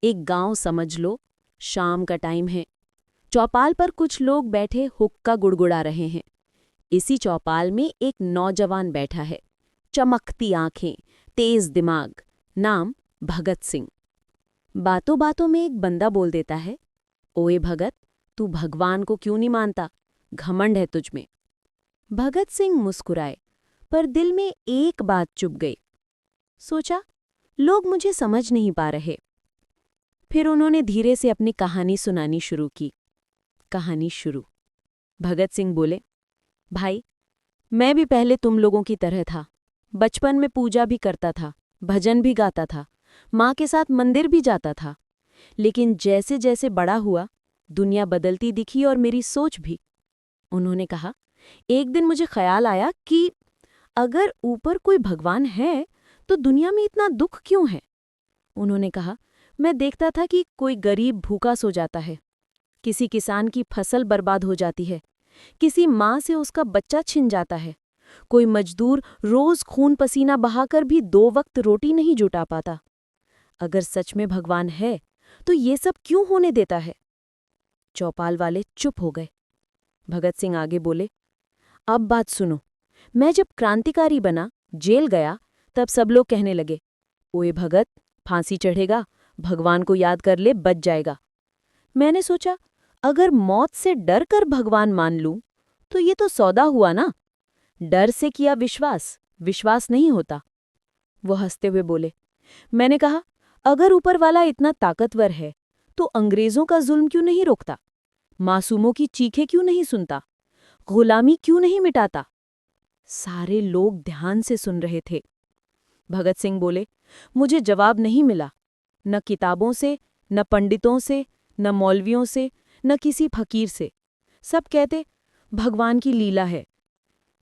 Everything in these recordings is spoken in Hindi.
एक गांव समझ लो। शाम का टाइम है। चौपाल पर कुछ लोग बैठे हुक्का गुड़गुड़ा रहे हैं। इसी चौपाल में एक नौजवान बैठा है, चमकती आंखें, तेज दिमाग, नाम भगत सिंह। बातों बातों में एक बंदा बोल देता है, ओए भगत, तू भगवान को क्यों नहीं मानता? घमंड है तुझ में। भगत सिंह मुस्कुराए, पर दिल में एक बात चुभ गई। सोचा, लोग मुझे समझ नहीं पा रहे। फिर उन्होंने धीरे से अपनी कहानी सुनानी शुरू की। कहानी शुरू। भगत सिंह बोले, भाई, मैं भी पहले तुम लोगों की तरह था। बचपन में पूजा भी करता था, भजन भी गाता था, माँ के साथ मंदिर भी जाता था। लेकिन जैसे जैसे बड़ा हुआ, दुनिया बदलती दिखी और मेरी सोच भी। उन्होंने कहा, एक दिन मुझे ख्याल आया कि अगर ऊपर कोई भगवान है तो दुनिया में इतना दुख क्यों है? उन्होंने कहा, मैं देखता था कि कोई गरीब भूखा सो जाता है, किसी किसान की फसल बर्बाद हो जाती है, किसी माँ से उसका बच्चा छिन जाता है, कोई मजदूर रोज खून पसीना बहाकर भी 2 वक्त रोटी नहीं जुटा पाता। अगर सच में भगवान है तो ये सब क्यों होने देता है? चौपाल वाले चुप हो गए। भगत सिंह आगे बोले, अब बात सुनो। मैं जब क्रांतिकारी बना, जेल गया, तब सब लोग कहने लगे, ओए भगत, फांसी चढ़ेगा, भगवान को याद कर ले, बच जाएगा। मैंने सोचा, अगर मौत से डर कर भगवान मान लूं तो ये तो सौदा हुआ ना। डर से किया विश्वास, विश्वास नहीं होता। वो हंसते हुए बोले, मैंने कहा, अगर ऊपर वाला इतना ताकतवर है तो अंग्रेजों का जुल्म क्यों नहीं रोकता? मासूमों की चीखें क्यों नहीं सुनता? गुलामी क्यों नहीं मिटाता? सारे लोग ध्यान से सुन रहे थे। भगत सिंह बोले, मुझे जवाब नहीं मिला, न किताबों से, न पंडितों से, न मौलवियों से, न किसी फकीर से। सब कहते भगवान की लीला है,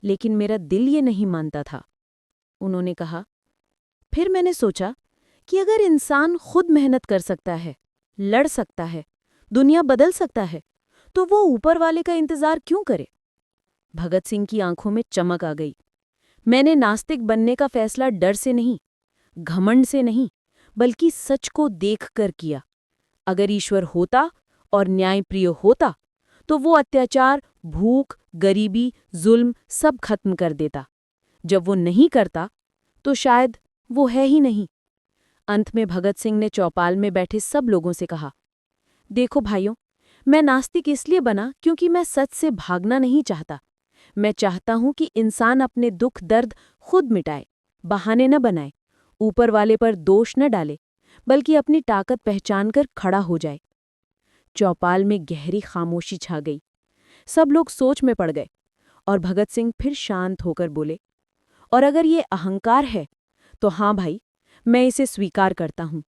लेकिन मेरा दिल ये नहीं मानता था। उन्होंने कहा, फिर मैंने सोचा कि अगर इंसान खुद मेहनत कर सकता है, लड़ सकता है, दुनिया बदल सकता है, तो वो ऊपर वाले का इंतजार क्यों करे? भगत सिंह की आंखों में चमक आ गई। मैंने नास्तिक बनने का फैसला डर से नहीं, घमंड से नहीं, बल्कि सच को देखकर किया। अगर ईश्वर होता और न्यायप्रिय होता तो वो अत्याचार, भूख, गरीबी, जुल्म सब खत्म कर देता। जब वो नहीं करता तो शायद वो है ही नहीं। अंत में भगत सिंह ने चौपाल में बैठे सब लोगों से कहा, देखो भाइयों, मैं नास्तिक इसलिए बना क्योंकि मैं सच से भागना नहीं चाहता। मैं चाहता हूं कि इंसान अपने दुख दर्द खुद मिटाए, बहाने न बनाए, ऊपर वाले पर दोष न डाले, बल्कि अपनी ताकत पहचान कर खड़ा हो जाए। चौपाल में गहरी खामोशी छा गई। सब लोग सोच में पड़ गए और भगत सिंह फिर शांत होकर बोले, और अगर ये अहंकार है तो हाँ भाई, मैं इसे स्वीकार करता हूं।